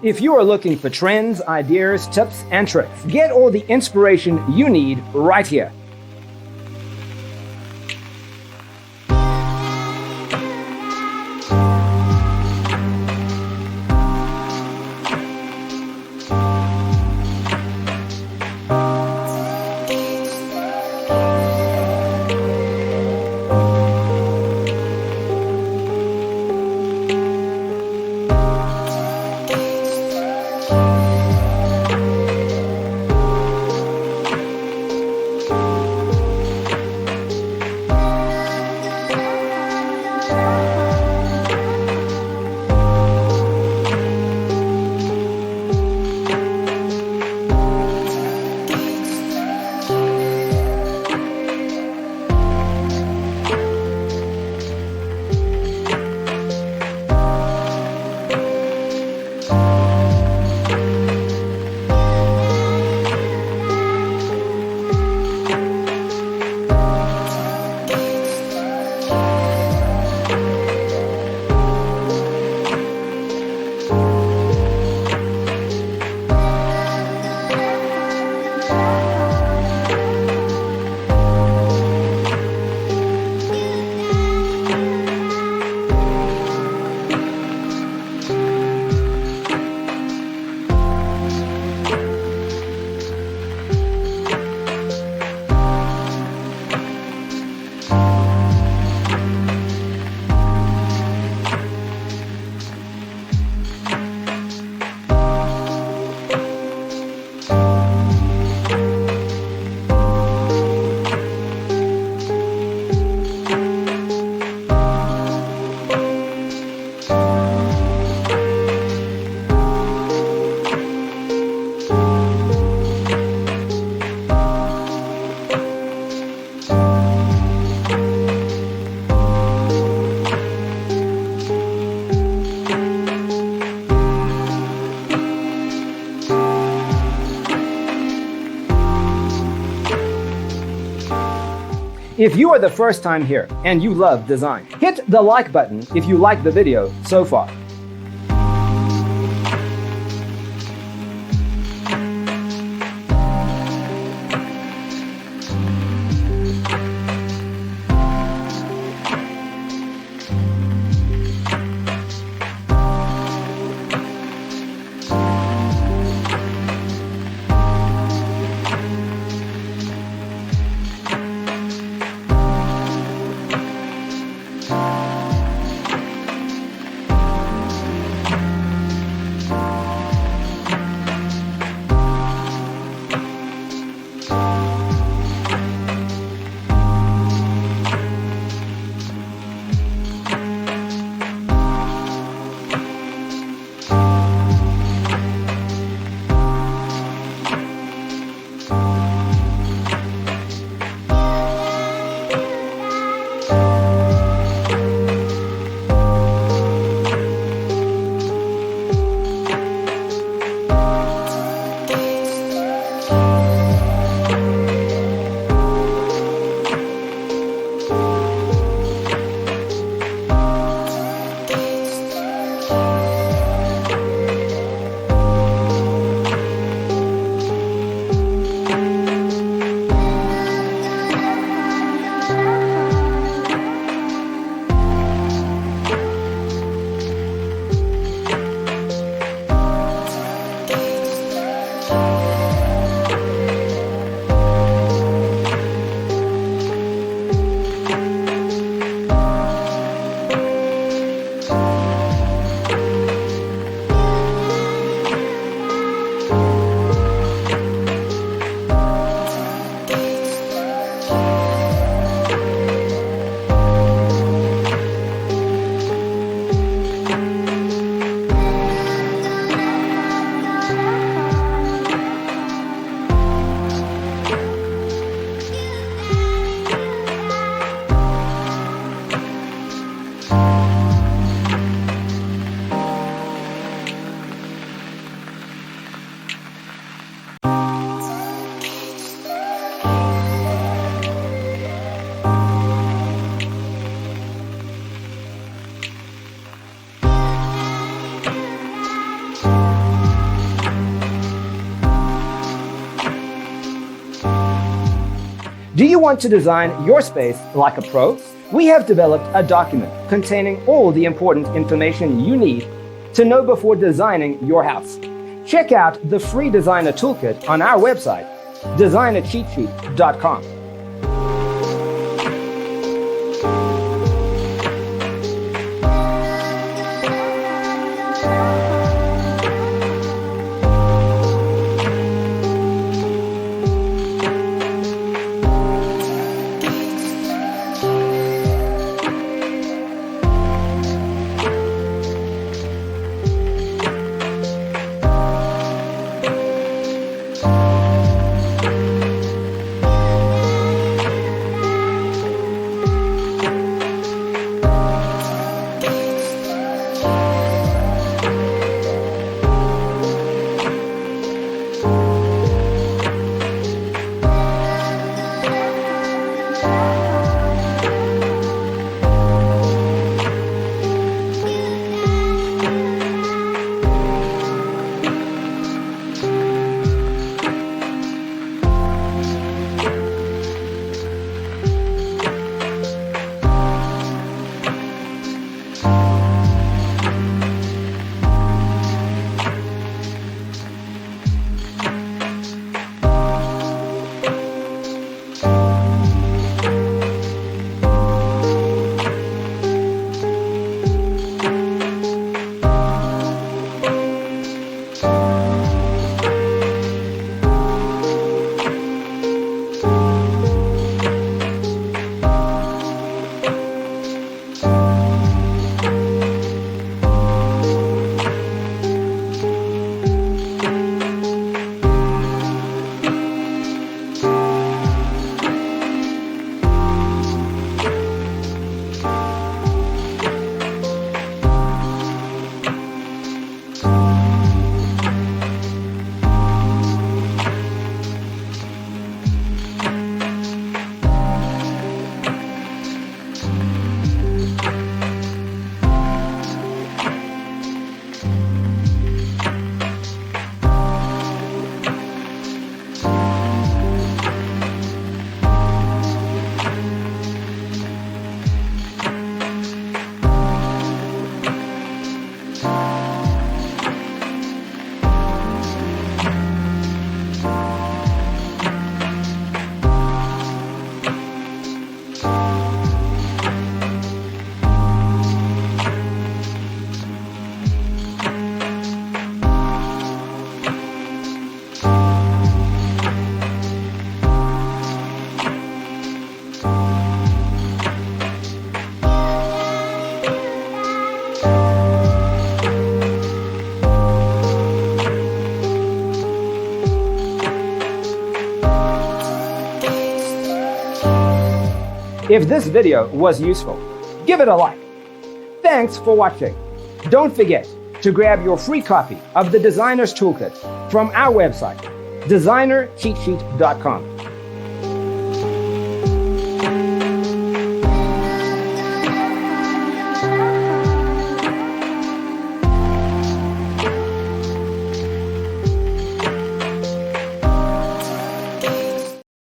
If you are looking for trends, ideas, tips, and tricks, get all the inspiration you need right here. If you are the first time here and you love design, hit the like button if you like the video so far. Do you want to design your space like a pro? We have developed a document containing all the important information you need to know before designing your house. Check out the free designer toolkit on our website, designercheatsheet.com. If this video was useful, give it a like. Thanks for watching. Don't forget to grab your free copy of the Designer's Toolkit from our website, designercheatsheet.com.